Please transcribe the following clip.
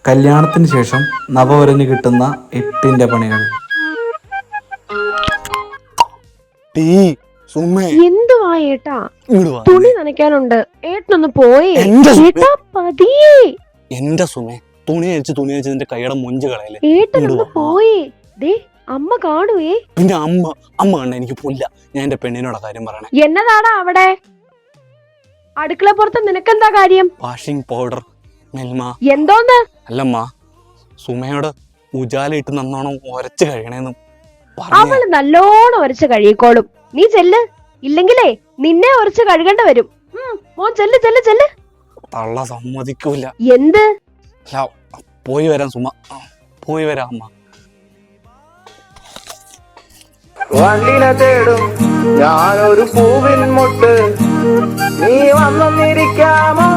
കല്യാണത്തിന് ശേഷം നവവരന് കിട്ടുന്ന 8 പണികൾ. എന്തുവാ ഏട്ടാ? തുണി നനയ്ക്കാനുണ്ട്, ഏട്ടനൊന്ന് പോയേ. ഏട്ടാ പതിയേ. എന്റെ സുമേ, തുണി അയച്ച് നിന്റെ കൈയുടെ മൊഞ്ച് കളയല്ലേ. ഏട്ടനൊന്ന് പോയേ. ദേ അമ്മ കാണുവേ. പിന്നെ അമ്മ കണ്ട എനിക്ക് പുല്ല. ഞാൻ എന്റെ പെണ്ണിനോട് കാര്യം പറയണേ. എന്നതാടാ അവിടെ അടുക്കള പുറത്ത്? നിനക്കെന്താ കാര്യം? വാഷിംഗ് പൗഡർ മെൽമ. എന്തോന്ന്? അല്ലമ്മ, സുമയോട് ഉജാല ഇട്ട് നന്നോണം ഉരച്ച് കഴിയണേന്ന്. അവള് നല്ലോണം ഉരച്ച് കഴിക്കോളും. നീ ചെല്ല്, ഇല്ലെങ്കിലേ നിന്നെ ഉരച്ച് കഴുകേണ്ട വരും. മോൻ ചെല്ല് ചെല്ല് ചെല്ല്. തള്ള സമ്മതിക്കൂല. എന്ത്? പോയി വരാം സുമ, പോയി വരാം അമ്മ. വണ്ടിനെ തേടും ഞാനൊരു പൂവിൻ മുട്ട്, നീ വന്നിരിക്കാമോ?